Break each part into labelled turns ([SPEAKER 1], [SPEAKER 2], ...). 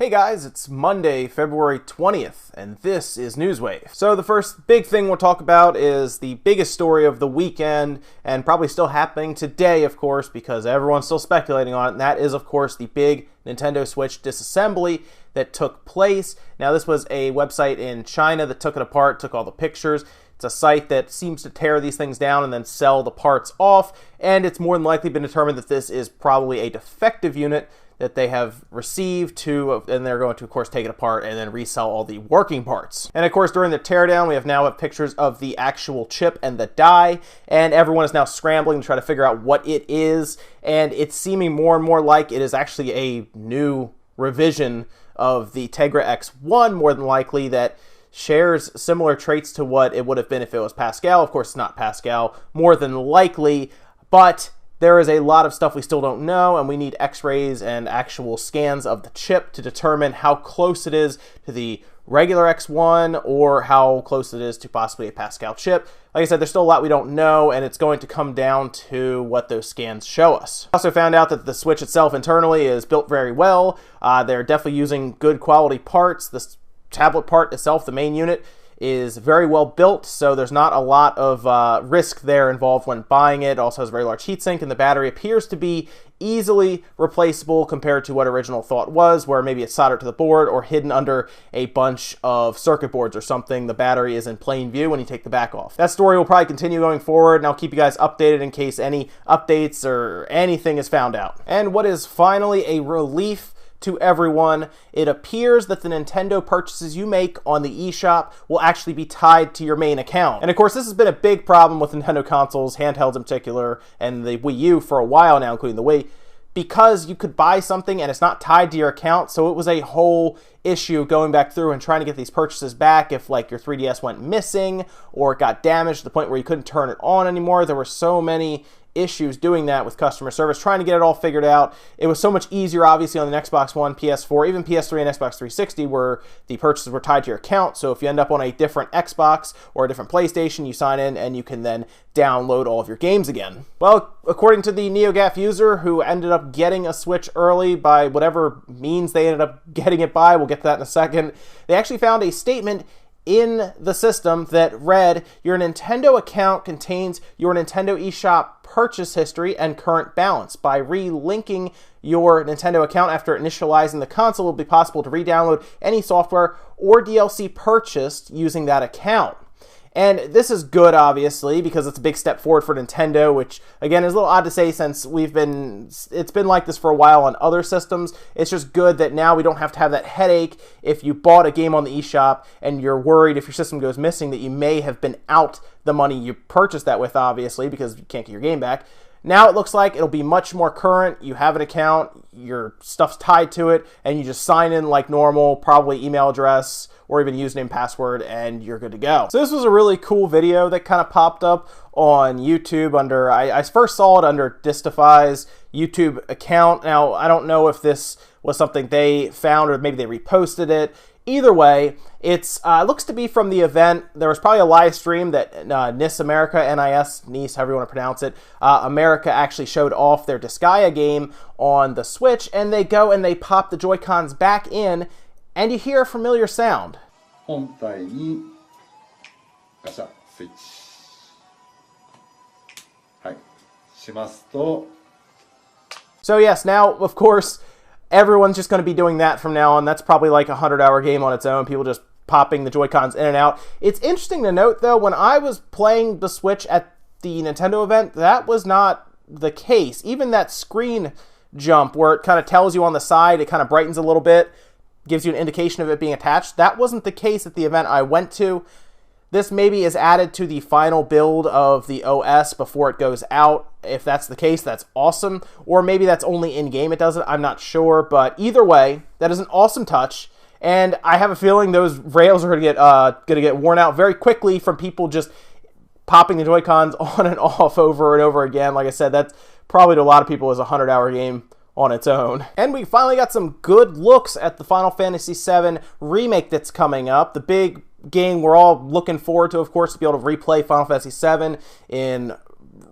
[SPEAKER 1] Hey guys, it's Monday, February 20th, and this is Newswave. So the first big thing we'll talk about is the biggest story of the weekend, and probably still happening today, of course, because everyone's still speculating on it, and that is, of course, the big Nintendo Switch disassembly that took place. Now, this was a website in China that took it apart, took all the pictures. It's a site that seems to tear these things down and then sell the parts off, and it's more than likely been determined that this is probably a defective unit that they have received and they're going to, of course, take it apart and then resell all the working parts. And of course, during the teardown, we now have pictures of the actual chip and the die, and everyone is now scrambling to try to figure out what it is, and it's seeming more and more like it is actually a new revision of the Tegra X1, more than likely, that shares similar traits to what it would have been if it was Pascal. Of course, it's not Pascal, more than likely, but there is a lot of stuff we still don't know, and we need x-rays and actual scans of the chip to determine how close it is to the regular X1 or how close it is to possibly a Pascal chip. Like I said, there's still a lot we don't know, and it's going to come down to what those scans show us. I also found out that the Switch itself internally is built very well. They're definitely using good quality parts. This tablet part itself, the main unit, is very well built, so there's not a lot of risk there involved when buying it. It also has a very large heatsink, and the battery appears to be easily replaceable compared to what original thought was, where maybe it's soldered to the board or hidden under a bunch of circuit boards or something. The battery is in plain view when you take the back off. That story will probably continue going forward, and I'll keep you guys updated in case any updates or anything is found out. And what is finally a relief to everyone, it appears that the Nintendo purchases you make on the eShop will actually be tied to your main account. And of course, this has been a big problem with Nintendo consoles, handhelds in particular, and the Wii U for a while now, including the Wii, because you could buy something and it's not tied to your account. So it was a whole issue going back through and trying to get these purchases back if, like, your 3DS went missing or it got damaged to the point where you couldn't turn it on anymore. There were so many issues doing that with customer service, trying to get it all figured out. It was so much easier, obviously, on the Xbox One, PS4, even PS3 and Xbox 360, where the purchases were tied to your account. So if you end up on a different Xbox or a different PlayStation, you sign in and you can then download all of your games again. Well, according to the NeoGAF user who ended up getting a Switch early by whatever means they ended up getting it by, we'll get to that in a second, they actually found a statement in the system that read, "Your Nintendo account contains your Nintendo eShop purchase history and current balance. By relinking your Nintendo account after initializing the console, it will be possible to re-download any software or DLC purchased using that account." And this is good, obviously, because it's a big step forward for Nintendo, which, again, is a little odd to say since it's been like this for a while on other systems. It's just good that now we don't have to have that headache if you bought a game on the eShop and you're worried if your system goes missing that you may have been out the money you purchased that with, obviously, because you can't get your game back. Now it looks like it'll be much more current. You have an account, your stuff's tied to it, and you just sign in like normal, probably email address or even username, password, and you're good to go. So this was a really cool video that kind of popped up on YouTube under, I first saw it under Distify's YouTube account. Now, I don't know if this was something they found or maybe they reposted it. Either way, it looks to be from the event. There was probably a live stream that NIS America, NIS, however you want to pronounce it, America actually showed off their Disgaea game on the Switch, and they go and they pop the Joy-Cons back in, and you hear a familiar sound.
[SPEAKER 2] 本体にガシャスイッチはいしますと
[SPEAKER 1] So yes, now, of course, everyone's just going to be doing that from now on. That's probably like a 100-hour game on its own. People just popping the Joy-Cons in and out. It's interesting to note, though, when I was playing the Switch at the Nintendo event, that was not the case. Even that screen jump where it kind of tells you on the side, it kind of brightens a little bit, gives you an indication of it being attached. That wasn't the case at the event I went to. This maybe is added to the final build of the OS before it goes out. If that's the case, that's awesome. Or maybe that's only in-game it does it. I'm not sure. But either way, that is an awesome touch. And I have a feeling those rails are going to get worn out very quickly from people just popping the Joy-Cons on and off over and over again. Like I said, that's probably to a lot of people is a 100-hour game on its own. And we finally got some good looks at the Final Fantasy VII remake that's coming up. The big game we're all looking forward to, of course, to be able to replay Final Fantasy VII in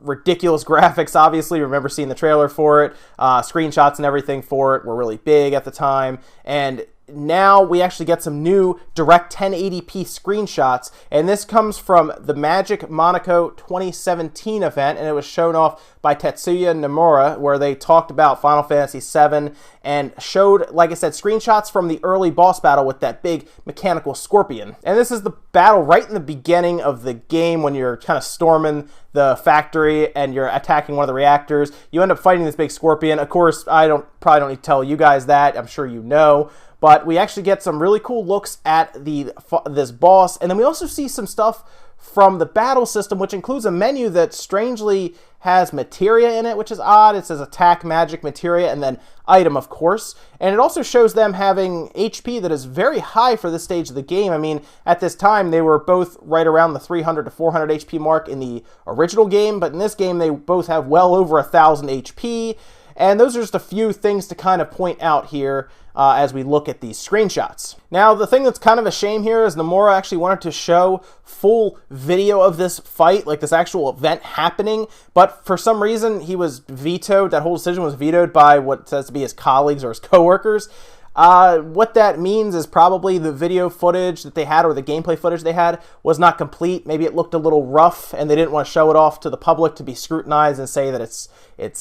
[SPEAKER 1] ridiculous graphics, obviously. Remember seeing the trailer for it. Screenshots and everything for it were really big at the time. And now we actually get some new direct 1080p screenshots, and this comes from the Magic Monaco 2017 event, and it was shown off by Tetsuya Nomura, where they talked about Final Fantasy VII and showed, like I said, screenshots from the early boss battle with that big mechanical scorpion. And this is the battle right in the beginning of the game when you're kind of storming the factory and you're attacking one of the reactors. You end up fighting this big scorpion. Of course, I probably don't need to tell you guys that. I'm sure you know. But we actually get some really cool looks at this boss, and then we also see some stuff from the battle system, which includes a menu that strangely has materia in it, which is odd. It says attack, magic, materia, and then item, of course. And it also shows them having HP that is very high for this stage of the game. I mean, at this time, they were both right around the 300 to 400 HP mark in the original game, but in this game, they both have well over 1,000 HP. And those are just a few things to kind of point out here as we look at these screenshots. Now, the thing that's kind of a shame here is Nomura actually wanted to show full video of this fight, like this actual event happening, but for some reason he was vetoed. That whole decision was vetoed by what says to be his colleagues or his coworkers. What that means is probably the video footage that they had, or the gameplay footage they had, was not complete. Maybe it looked a little rough and they didn't want to show it off to the public to be scrutinized and say that it's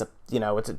[SPEAKER 1] a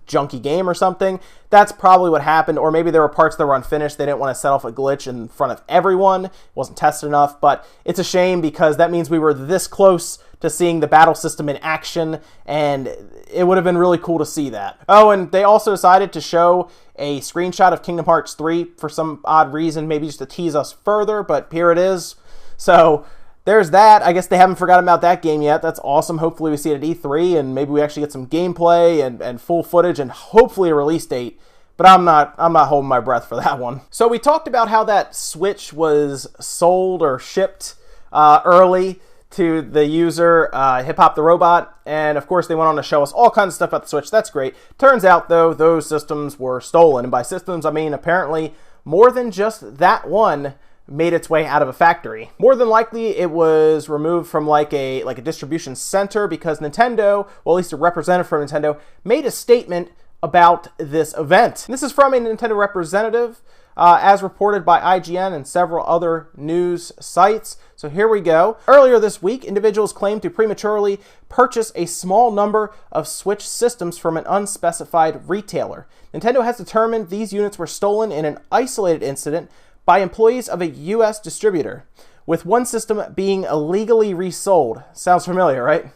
[SPEAKER 1] junky game or something. That's probably what happened. Or maybe there were parts that were unfinished. They didn't want to set off a glitch in front of everyone. It wasn't tested enough, but it's a shame because that means we were this close to seeing the battle system in action, and it would have been really cool to see that. Oh, and they also decided to show a screenshot of Kingdom Hearts 3 for some odd reason, maybe just to tease us further, but here it is. So there's that. I guess they haven't forgotten about that game yet. That's awesome. Hopefully we see it at E3, and maybe we actually get some gameplay and full footage and hopefully a release date. But I'm not holding my breath for that one. So we talked about how that Switch was sold or shipped early to the user, Hip Hop the Robot, and of course they went on to show us all kinds of stuff about the Switch. That's great. Turns out, though, those systems were stolen, and by systems I mean apparently more than just that one made its way out of a factory. More than likely, it was removed from like a distribution center because Nintendo, well, at least a representative from Nintendo, made a statement about this event. This is from a Nintendo representative, as reported by IGN and several other news sites. So here we go. Earlier this week, individuals claimed to prematurely purchase a small number of Switch systems from an unspecified retailer. Nintendo has determined these units were stolen in an isolated incident by employees of a U.S. distributor, with one system being illegally resold. Sounds familiar, right?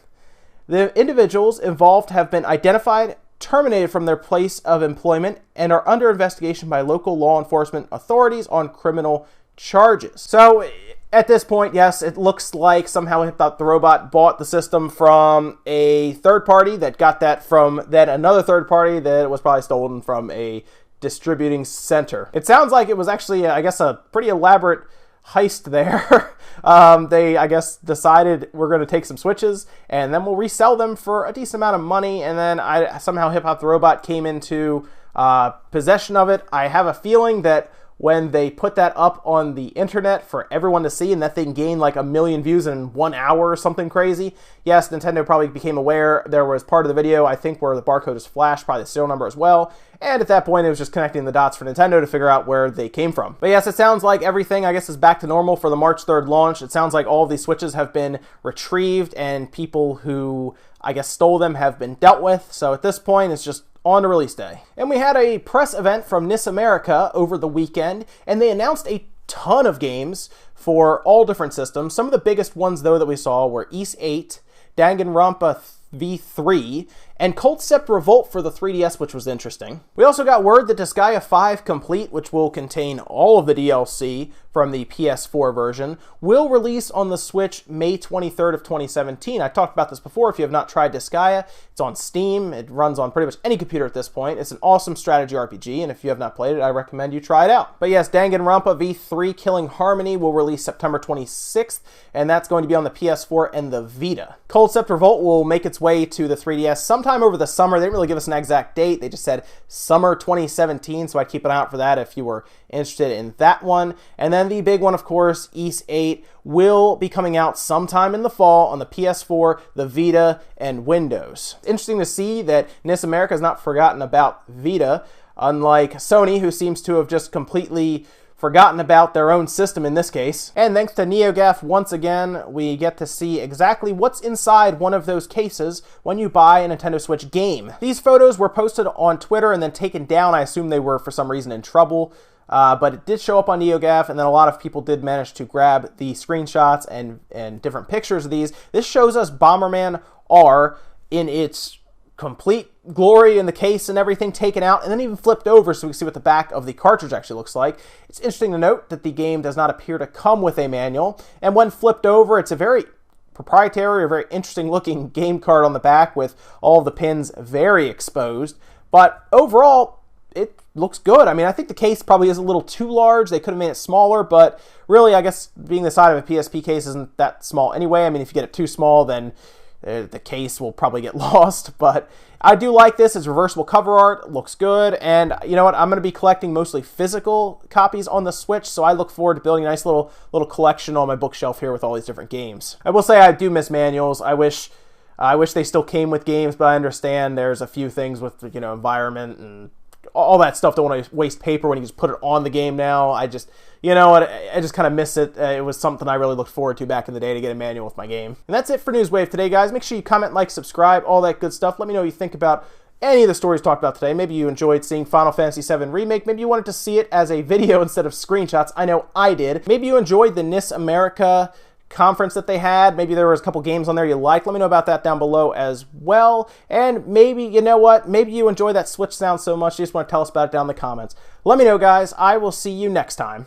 [SPEAKER 1] The individuals involved have been identified, terminated from their place of employment, and are under investigation by local law enforcement authorities on criminal charges. So at this point, yes, it looks like somehow Hip Hop the Robot bought the system from a third party that got that from then another third party that was probably stolen from a distributing center. It sounds like it was actually, I guess, a pretty elaborate heist there. They, I guess, decided we're going to take some Switches and then we'll resell them for a decent amount of money, and then somehow Hip Hop the Robot came into possession of it. I have a feeling that when they put that up on the internet for everyone to see and that thing gained like 1 million views in 1 hour or something crazy, yes, Nintendo probably became aware. There was part of the video, I think, where the barcode is flashed, probably the serial number as well. And at that point, it was just connecting the dots for Nintendo to figure out where they came from. But yes, it sounds like everything, I guess, is back to normal for the March 3rd launch. It sounds like all of these Switches have been retrieved and people who, I guess, stole them have been dealt with. So at this point, it's just on to release day. And we had a press event from NIS America over the weekend, and they announced a ton of games for all different systems. Some of the biggest ones, though, that we saw were Ys 8, Danganronpa V3, and Concept Revolt for the 3DS, which was interesting. We also got word that Disgaea 5 Complete, which will contain all of the DLC from the PS4 version, will release on the Switch May 23rd of 2017. I talked about this before. If you have not tried Disgaea, it's on Steam. It runs on pretty much any computer at this point. It's an awesome strategy RPG, and if you have not played it, I recommend you try it out. But yes, Danganronpa V3 Killing Harmony will release September 26th, and that's going to be on the PS4 and the Vita. Concept Revolt will make its way to the 3DS sometime sometime over the summer. They didn't really give us an exact date. They just said summer 2017, so I'd keep an eye out for that if you were interested in that one. And then the big one, of course, Ys 8 will be coming out sometime in the fall on the PS4, the Vita, and Windows. Interesting to see that NIS America has not forgotten about Vita, unlike Sony, who seems to have just completely forgotten about their own system in this case. And thanks to NeoGAF, once again, we get to see exactly what's inside one of those cases when you buy a Nintendo Switch game. These photos were posted on Twitter and then taken down. I assume they were for some reason in trouble. But it did show up on NeoGAF, and then a lot of people did manage to grab the screenshots and different pictures of these. This shows us Bomberman R in its complete glory in the case and everything taken out, and then even flipped over so we can see what the back of the cartridge actually looks like. It's interesting to note that the game does not appear to come with a manual, and when flipped over, it's a very proprietary or very interesting looking game card on the back with all of the pins very exposed. But overall, it looks good. I mean, I think the case probably is a little too large. They could have made it smaller, but really, I guess being the size of a PSP case isn't that small anyway. I mean, if you get it too small, then the case will probably get lost. But I do like this. It's reversible cover art. Looks good. And you know what? I'm going to be collecting mostly physical copies on the Switch, so I look forward to building a nice little collection on my bookshelf here with all these different games. I will say I do miss manuals. I wish they still came with games, but I understand there's a few things with, you know, environment and all that stuff. Don't want to waste paper when you just put it on the game now. I just, you know what, I just kind of miss it. It was something I really looked forward to back in the day to get a manual with my game. And that's it for Newswave today, guys. Make sure you comment, like, subscribe, all that good stuff. Let me know what you think about any of the stories talked about today. Maybe you enjoyed seeing Final Fantasy VII Remake. Maybe you wanted to see it as a video instead of screenshots. I know I did. Maybe you enjoyed the NIS America conference that they had. Maybe there was a couple games on there you liked. Let me know about that down below as well. And maybe, you know what, maybe you enjoy that Switch sound so much you just want to tell us about it down in the comments. Let me know, guys. I will see you next time.